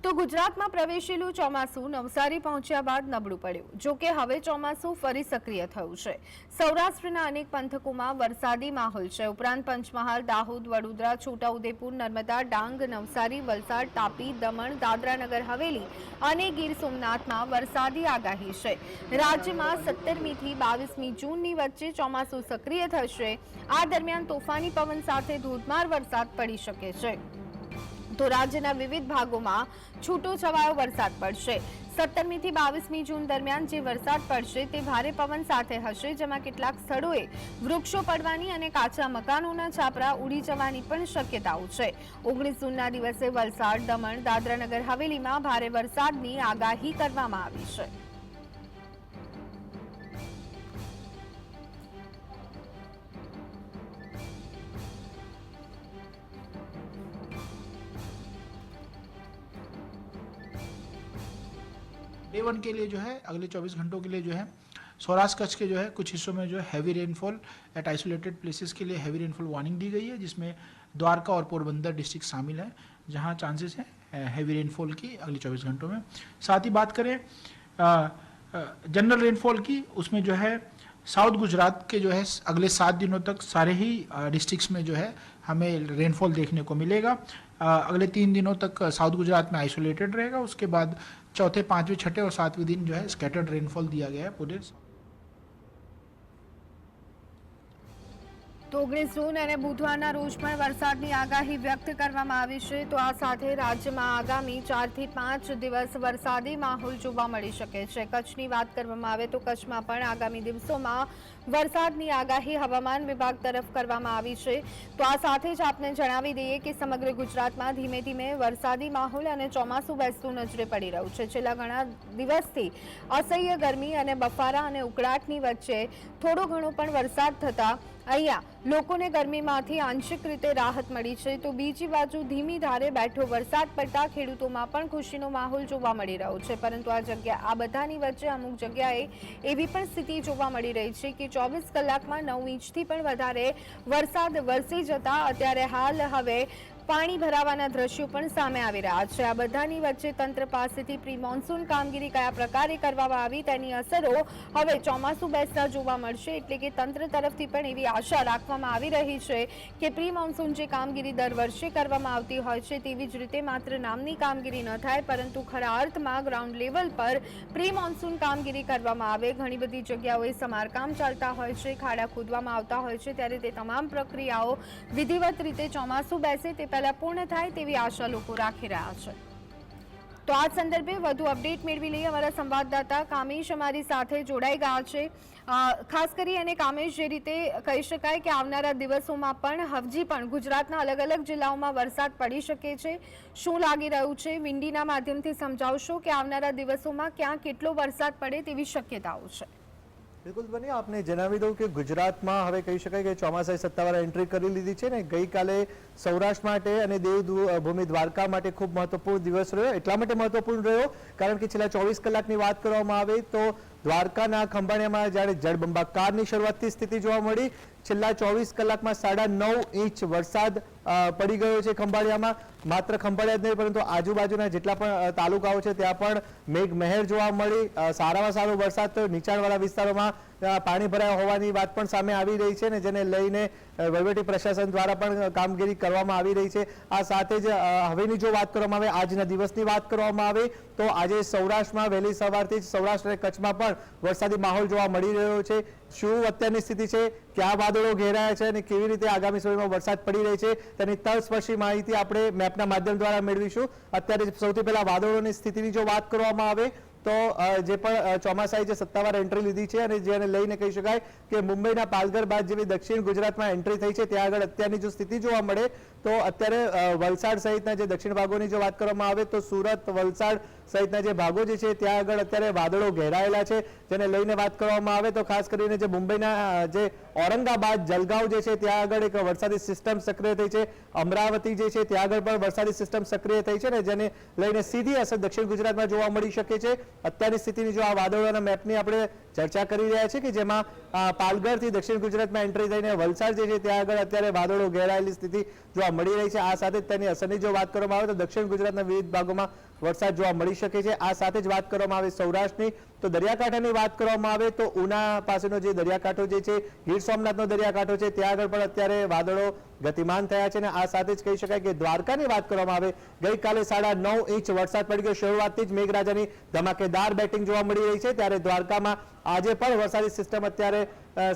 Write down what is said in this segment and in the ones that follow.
તો ગુજરાતમાં પ્રવેશેલું ચોમાસું નવસારી પહોંચ્યા બાદ નબળું પડ્યું। જો કે હવે ચોમાસું ફરી સક્રિય થયું છે। સૌરાષ્ટ્રના અનેક પંથકોમાં વરસાદી માહોલ છે। ઉપરાંત પંચમહાલ, દાહોદ, વડોદરા, છોટાઉદેપુર, નર્મદા, ડાંગ, નવસારી, વલસાડ, તાપી, દમણ, દાદરાનગર હવેલી અને ગીર સોમનાથમાં વરસાદી આગાહી છે। રાજ્યમાં 17મી થી 22મી જૂનની વચ્ચે ચોમાસું સક્રિય થશે। આ દરમિયાન તોફાની પવન સાથે ધોધમાર વરસાદ પડી શકે છે। તો રાજ્યના વિવિધ ભાગોમાં છૂટો છવાયો વરસાદ પડશે। 17મી થી 22મી જૂન દરમિયાન જે વરસાદ પડશે તે ભારે પવન સાથે હશે, જેમાં કેટલાક સ્થળોએ વૃક્ષો પડવાની અને કાચા મકાનોના છાપરા ઉડી જવાની પણ શક્યતાઓ છે। 19 જૂનના દિવસે વલસાડ, દમણ, દાદરાનગર હવેલીમાં ભારે વરસાદની આગાહી કરવામાં આવી છે। डे 1 के लिए जो है अगले 24 घंटों के लिए जो है सौराष्ट्र कच्छ के जो है कुछ हिस्सों में जो है heavy rainfall at isolated places के लिए हैवी रेनफॉल वार्निंग दी गई है, जिसमें द्वारका और पोरबंदर डिस्ट्रिक्ट शामिल है, जहां चांसेस हैं हैवी रेनफॉल की अगले 24 घंटों में। साथ ही बात करें जनरल रेनफॉल की, उसमें जो है साउथ गुजरात के जो है अगले 7 दिनों तक सारे ही डिस्ट्रिक्ट्स में जो है हमें रेनफॉल देखने को मिलेगा। अगले 3 दिनों तक साउथ गुजरात में आइसोलेटेड रहेगा। उसके बाद चौथे, 5वें, 6ठे और 7वें दिन जो है स्कैटर्ड रेनफॉल दिया गया है पूरे। તો 19 જૂન અને બુધવારના રોજ પણ વરસાદની આગાહી વ્યક્ત કરવામાં આવી છે। તો આ સાથે રાજ્યમાં આગામી 4 થી 5 દિવસ વરસાદી માહોલ જોવા મળી શકે છે। કચ્છની વાત કરવામાં આવે તો કચ્છમાં પણ આગામી દિવસોમાં વરસાદની આગાહી હવામાન વિભાગ તરફ કરવામાં આવી છે। તો આ સાથે જ આપને જણાવી દઈએ કે સમગ્ર ગુજરાતમાં ધીમે ધીમે વરસાદી માહોલ અને ચોમાસું બેસતું નજરે પડી રહ્યું છે। છેલ્લા ઘણા દિવસથી અસહ્ય ગરમી અને બફારા અને ઉકળાટની વચ્ચે થોડો ઘણો પણ વરસાદ થતા અહીંયા લોકોને ગરમીમાંથી આંશિક રીતે રાહત મળી છે। તો બીજી બાજુ ધીમી ધારે બેઠો વરસાદ પડતા ખેડૂતોમાં પણ ખુશીનો માહોલ જોવા મળી રહ્યો છે। પરંતુ આ બધાની વચ્ચે અમુક જગ્યાએ એવી પણ સ્થિતિ જોવા મળી રહી છે કે 24 કલાકમાં 9 ઇંચથી પણ વધારે વરસાદ વરસી જતા અત્યારે હાલ હવે પાણી ભરાવાના દ્રશ્યો પણ સામે આવી રહ્યા છે। આ બધાની વચ્ચે તંત્ર પાસેથી પ્રી મોન્સૂન કામગીરી કયા પ્રકારે કરવામાં આવી તેની અસરો હવે ચોમાસું બેસતા જોવા મળશે। એટલે કે તંત્ર તરફથી પણ એવી આશા રાખવામાં આવી રહી છે કે પ્રી મોન્સૂન જે કામગીરી દર વર્ષે કરવામાં આવતી હોય છે તેવી જ રીતે માત્ર નામની કામગીરી ન થાય, પરંતુ ખરા અર્થમાં ગ્રાઉન્ડ લેવલ પર પ્રી મોન્સૂન કામગીરી કરવામાં આવે। ઘણી બધી જગ્યાઓએ સમારકામ ચાલતા હોય છે, ખાડા ખોદવામાં આવતા હોય છે, ત્યારે તે તમામ પ્રક્રિયાઓ વિધિવત રીતે ચોમાસું બેસે તે પહેલા પૂર્ણ થાય તેવી આશા લોકો રાખી રહ્યા છે। તો આ સંદર્ભે વધુ અપડેટ મેળવી લઈએ। અમારા સંવાદદાતા કામેશ અમારી સાથે જોડાઈ ગયા છે। ખાસ કરી અને કામેશ, જે રીતે કહી શકાય કે આવનારા દિવસોમાં પણ હજી પણ ગુજરાતના અલગ અલગ જિલ્લાઓમાં વરસાદ પડી શકે છે, શું લાગી રહ્યું છે? વિંડીના માધ્યમથી સમજાવશો કે આવનારા દિવસોમાં ક્યાં કેટલો વરસાદ પડે તેવી શક્યતાઓ છે? બિલકુલ બની આપને જણાવી દઉં કે ગુજરાતમાં હવે કહી શકાય કે ચોમાસાએ સત્તાવાર એન્ટ્રી કરી લીધી છે ને ગઈકાલે સૌરાષ્ટ્ર માટે અને દેવભૂમિ દ્વારકા માટે ખૂબ મહત્વપૂર્ણ દિવસ રહ્યો। એટલા માટે મહત્વપૂર્ણ રહ્યો કારણ કે છેલ્લા 24 કલાકની વાત કરવામાં આવે તો દ્વારકાના ખંભાળિયામાં જ્યારે જળબંબાકારની શરૂઆતથી સ્થિતિ જોવા મળી। છેલ્લા 24 કલાકમાં 9.5 ઇંચ વરસાદ પડી ગયો છે ખંભાળિયામાં। માત્ર ખંભાળિયા જ નહીં પરંતુ આજુબાજુના જેટલા પણ તાલુકાઓ છે ત્યાં પણ મેઘમહેર જોવા મળી। સારામાં સારો વરસાદ તો નીચાણવાળા વિસ્તારોમાં પાણી ભરાયા હોવાની વાત પણ સામે આવી રહી છે ને જેને લઈને વહીવટી પ્રશાસન દ્વારા પણ કામગીરી કરવામાં આવી રહી છે। આ સાથે જ હવેની જો વાત કરવામાં આવે, આજના દિવસની વાત કરવામાં આવે તો આજે સૌરાષ્ટ્રમાં વહેલી સવારથી જ સૌરાષ્ટ્ર અને કચ્છમાં પણ વરસાદી માહોલ જોવા મળી રહ્યો છે। શું અત્યારની સ્થિતિ છે, ક્યાં વાદળો ઘેરાયા છે અને કેવી રીતે આગામી સમયમાં વરસાદ પડી રહી છે તેની તલસ્પર્શી માહિતી આપણે મેપના માધ્યમ દ્વારા મેળવીશું। અત્યારે સૌથી પહેલા વાદળોની સ્થિતિની જો વાત કરવામાં આવે તો જે પણ ચોમાસાએ જે સત્તાવાર એન્ટ્રી લીધી છે અને જેને લઈને કહી શકાય કે મુંબઈના પાલઘર બાદ જેવી દક્ષિણ ગુજરાતમાં એન્ટ્રી થઈ છે ત્યાં આગળ અત્યારની જો સ્થિતિ જોવા મળે તો અત્યારે વલસાડ સહિતના જે દક્ષિણ ભાગોની જો વાત કરવામાં આવે તો સુરત, વલસાડ સહિતના જે ભાગો જે છે ત્યાં આગળ અત્યારે વાદળો ઘેરાયેલા છે, જેને લઈને વાત કરવામાં આવે તો ખાસ કરીને જે મુંબઈના જે ઔરંગાબાદ, જલગાંવ જે છે ત્યાં આગળ એક વરસાદી સિસ્ટમ સક્રિય થઈ છે। અમરાવતી જે છે ત્યાં આગળ પણ વરસાદી સિસ્ટમ સક્રિય થઈ છે ને જેને લઈને સીધી અસર દક્ષિણ ગુજરાતમાં જોવા મળી શકે છે। અત્યારની સ્થિતિની જો આ વાદળોના મેપની આપણે ચર્ચા કરી રહ્યા છીએ કે જેમાં પાલઘરથી દક્ષિણ ગુજરાતમાં એન્ટ્રી થઈને વલસાડ જે છે ત્યાં આગળ અત્યારે વાદળો ઘેરાયેલી સ્થિતિ જોવા મળી રહી છે. આ સાથે જ તેની અસરની જો વાત કરવામાં આવે તો દક્ષિણ ગુજરાતના વિવિધ ભાગોમાં વરસાદ જોવા મળી શકે છે. આ સાથે જ વાત કરવામાં આવે સૌરાષ્ટ્રની તો દરિયાકાંઠાની વાત કરવામાં આવે તો ઉના પાસેનો જે દરિયાકાંઠો જે છે ગીર સોમનાથનો દરિયાકાંઠો છે ત્યાં આગળ પણ અત્યારે વાદળો ગતિમાન થયા છે અને આ સાથે જ કહી શકાય કે દ્વારકાની વાત કરવામાં આવે ગઈકાલે 9.5 ઇંચ વરસાદ પડી ગયો. શરૂઆતથી જ મેઘરાજાની ધમાકેદાર બેટિંગ જોવા મળી રહી છે ત્યારે દ્વારકામાં આજે પણ વરસાદી સિસ્ટમ અત્યારે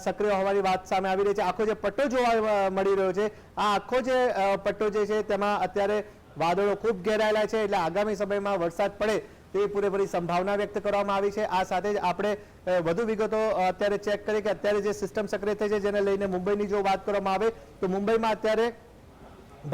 સક્રિય હોવાની વાત સામે આવી રહી છે. આખો જે પટ્ટો જોવા મળી રહ્યો છે આ આખો જે પટ્ટો જે છે તેમાં અત્યારે વાદળો ખૂબ ઘેરાયેલા છે એટલે આગામી સમયમાં વરસાદ પડે તેવી પૂરેપૂરી સંભાવના વ્યક્ત કરવામાં આવી છે. આ સાથે જ આપણે વધુ વિગતો અત્યારે ચેક કરી કે અત્યારે જે સિસ્ટમ સક્રિય થઈ છે જેને લઈને મુંબઈની જો વાત કરવામાં આવે તો મુંબઈમાં અત્યારે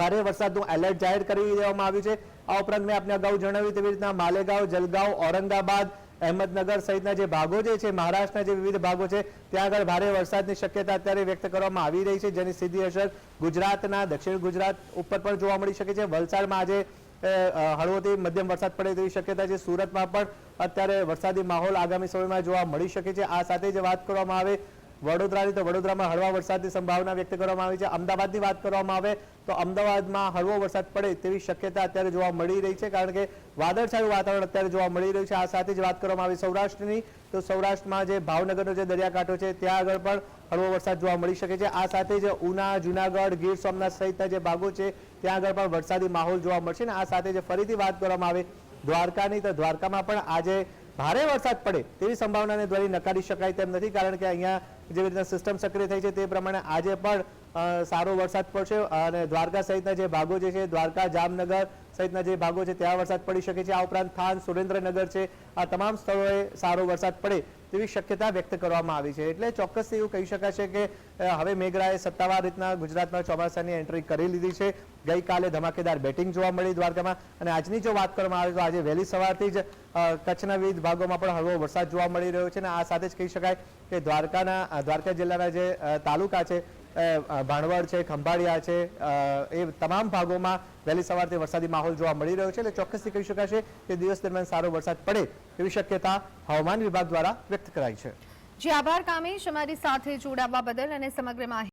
ભારે વરસાદનું એલર્ટ જાહેર કરી દેવામાં આવ્યું છે. આ ઉપરાંત મેં આપને અગાઉ જણાવ્યું તેવી રીતના માલેગાંવ, જલગાંવ, ઔરંગાબાદ, અહેમદનગર સહિતના જે ભાગો જે છે મહારાષ્ટ્રના જે વિવિધ ભાગો છે ત્યાં આગળ ભારે વરસાદની શક્યતા અત્યારે વ્યક્ત કરવામાં આવી રહી છે જેની સીધી અસર ગુજરાતના દક્ષિણ ગુજરાત ઉપર પણ જોવા મળી શકે છે. વલસાડમાં આજે હળવોથી મધ્યમ વરસાદ પડે તેવી શક્યતા છે. સુરતમાં પણ અત્યારે વરસાદી માહોલ આગામી સમયમાં જોવા મળી શકે છે. આ સાથે જ વાત કરવામાં આવે વડોદરાની તો વડોદરામાં હળવા વરસાદની સંભાવના વ્યક્ત કરવામાં આવી છે. અમદાવાદની વાત કરવામાં આવે તો અમદાવાદમાં હળવો વરસાદ પડે તેવી શક્યતા અત્યારે જોવા મળી રહી છે કારણ કે વાદળછાયું વાતાવરણ અત્યારે જોવા મળી રહ્યું છે. આ સાથે જ વાત કરવામાં આવી સૌરાષ્ટ્રની તો સૌરાષ્ટ્રમાં જે ભાવનગરનો જે દરિયાકાંઠો છે ત્યાં આગળ પણ હળવો વરસાદ જોવા મળી શકે છે. આ સાથે જ ઉના, જુનાગઢ, ગીર સોમનાથ સહિતના જે ભાગો છે ત્યાં આગળ પણ વરસાદી માહોલ જોવા મળશે ને આ સાથે જ ફરીથી વાત કરવામાં આવે દ્વારકાની તો દ્વારકામાં પણ આજે ભારે વરસાદ પડે તેવી સંભાવનાને દ્વારા નકારી શકાય તેમ નથી કારણ કે અહીંયા જેવી રીતના સિસ્ટમ સક્રિય થઈ છે તે પ્રમાણે આજે પણ સારો વરસાદ પડશે અને દ્વારકા સહિતના જે ભાગો જે છે દ્વારકા, જામનગર સહિતના જે ભાગો છે ત્યાં વરસાદ પડી શકે છે. આ ઉપરાંત થાન, સુરેન્દ્રનગર છે આ તમામ સ્થળોએ સારો વરસાદ પડે તેવી શક્યતા વ્યક્ત કરવામાં આવી છે. એટલે ચોક્કસથી એવું કહી શકાશે કે હવે મેઘરાએ સત્તાવાર રીતના ગુજરાતમાં ચોમાસાની એન્ટ્રી કરી લીધી છે. ગઈકાલે ધમાકેદાર બેટિંગ જોવા મળી દ્વારકામાં અને આજની જો વાત કરવામાં આવે તો આજે વહેલી સવારથી જ કચ્છના વિવિધ ભાગોમાં પણ હળવો વરસાદ જોવા મળી રહ્યો છે અને આ સાથે જ કહી શકાય કે દ્વારકા જિલ્લાના જે તાલુકા છે ભાણવડ છે, ખંભાળિયા છે એ તમામ ભાગોમાં વહેલી સવારથી વરસાદી માહોલ જોવા મળી રહ્યો છે એટલે ચોક્કસથી કહી શકાશે કે દિવસ દરમિયાન સારો વરસાદ પડે એવી શક્યતા હવામાન વિભાગ દ્વારા વ્યક્ત કરાઈ છે. જી આભાર કામેશ અમારી સાથે જોડાવા બદલ અને સમગ્ર માહિતી